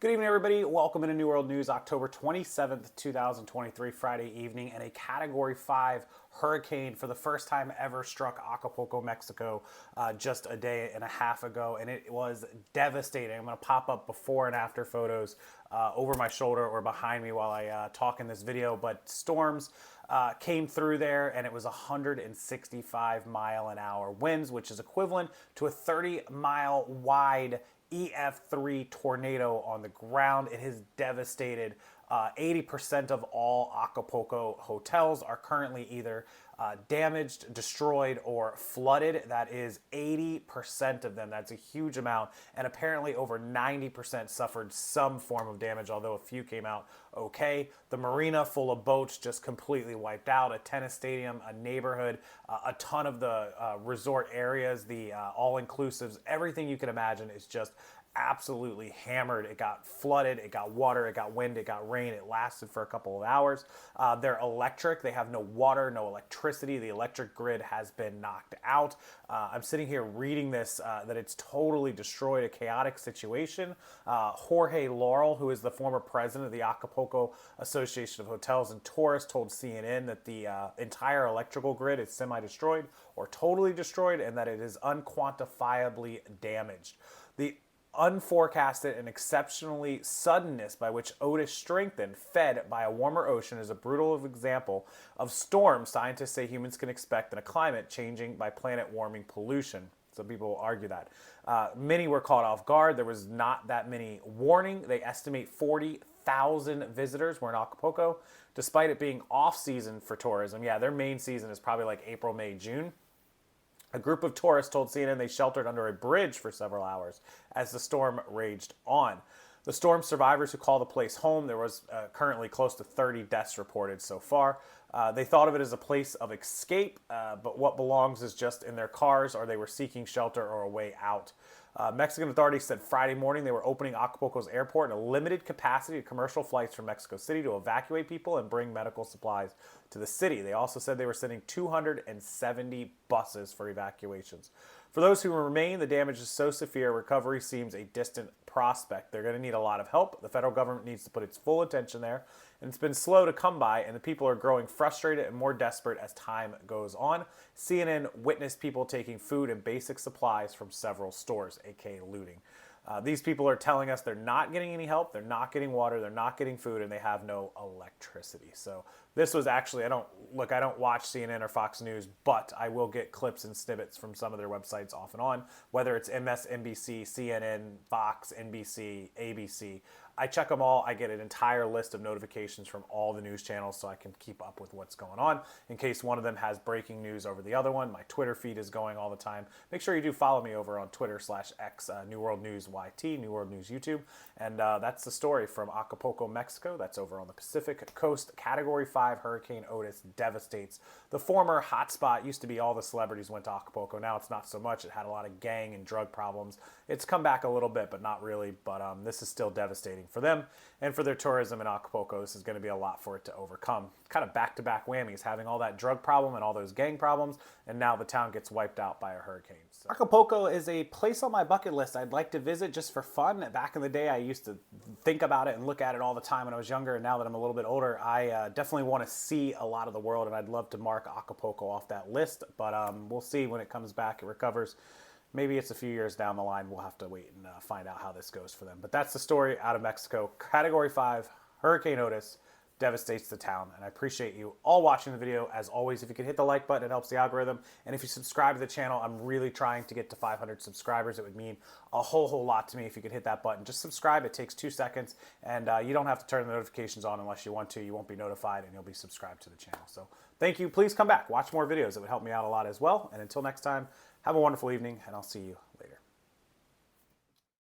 Good evening, everybody. Welcome into New World News, October 27th, 2023, Friday evening, and a Category 5 hurricane for the first time ever struck Acapulco, Mexico just a day and a half ago, and it was devastating. I'm going to pop up before and after photos over my shoulder or behind me while I talk in this video, but storms came through there, and it was 165-mile-an-hour winds, which is equivalent to a 30-mile wide EF3 tornado on the ground. It has devastated 80% of all Acapulco hotels are currently either damaged, destroyed, or flooded. That is 80% of them. That's a huge amount. And apparently over 90% suffered some form of damage, although a few came out okay. The marina full of boats just completely wiped out. A tennis stadium, a neighborhood, a ton of the resort areas, the all-inclusives, everything you can imagine is just absolutely hammered. It got flooded, it got water, it got wind, it got rain. It lasted for a couple of hours. They're electric. They have no water, no electricity. The electric grid has been knocked out. I'm sitting here reading this, that it's totally destroyed, a chaotic situation. Jorge Laurel, who is the former president of the Acapulco Association of Hotels and Tourists, told CNN that the entire electrical grid is semi-destroyed or totally destroyed, and that it is unquantifiably damaged. The unforecasted and exceptionally suddenness by which Otis strengthened, fed by a warmer ocean, is a brutal example of storms scientists say humans can expect in a climate changing by planet warming pollution. Some people will argue that. Many were caught off guard. There was not that many warning. They estimate 40,000 visitors were in Acapulco, despite it being off-season for tourism. Yeah, their main season is probably like April, May, June. A group of tourists told CNN they sheltered under a bridge for several hours as the storm raged on. The storm survivors who call the place home, there was currently close to 30 deaths reported so far. They thought of it as a place of escape, but what belongs is just in their cars, or they were seeking shelter or a way out. Mexican authorities said Friday morning they were opening Acapulco's airport in a limited capacity to commercial flights from Mexico City to evacuate people and bring medical supplies to the city. They also said they were sending 270 buses for evacuations. For those who remain, the damage is so severe, recovery seems a distant prospect. They're going to need a lot of help. The federal government needs to put its full attention there, and it's been slow to come by, and the people are growing frustrated and more desperate as time goes on. CNN witnessed people taking food and basic supplies from several stores, aka looting. These people are telling us they're not getting any help, they're not getting water, they're not getting food, and they have no electricity. So this was actually, I don't watch CNN or Fox News, but I will get clips and snippets from some of their websites off and on, whether it's MSNBC, CNN, Fox, NBC, ABC. I check them all. I get an entire list of notifications from all the news channels so I can keep up with what's going on in case one of them has breaking news over the other one. My Twitter feed is going all the time. Make sure you do follow me over on Twitter/X, New World News YT, New World News YouTube. And that's the story from Acapulco, Mexico. That's over on the Pacific Coast. Category 5 Hurricane Otis devastates. The former hotspot used to be all the celebrities went to Acapulco. Now it's not so much. It had a lot of gang and drug problems. It's come back a little bit, but not really. But this is still devastating for them and for their tourism in Acapulco. This is going to be a lot for it to overcome. Kind of back-to-back whammies, having all that drug problem and all those gang problems, and now the town gets wiped out by a hurricane. So Acapulco is a place on my bucket list I'd like to visit just for fun. Back in the day, I used to think about it and look at it all the time when I was younger, and now that I'm a little bit older, I definitely want to see a lot of the world, and I'd love to mark Acapulco off that list, but we'll see when it comes back, it recovers. Maybe it's a few years down the line. We'll have to wait and find out how this goes for them. But that's the story out of Mexico. Category 5, Hurricane Otis devastates the town. And I appreciate you all watching the video. As always, if you could hit the like button, it helps the algorithm. And if you subscribe to the channel, I'm really trying to get to 500 subscribers. It would mean a whole lot to me if you could hit that button. Just subscribe. It takes 2 seconds. And you don't have to turn the notifications on unless you want to. You won't be notified, and you'll be subscribed to the channel. So thank you. Please come back. Watch more videos. It would help me out a lot as well. And until next time, have a wonderful evening, and I'll see you later.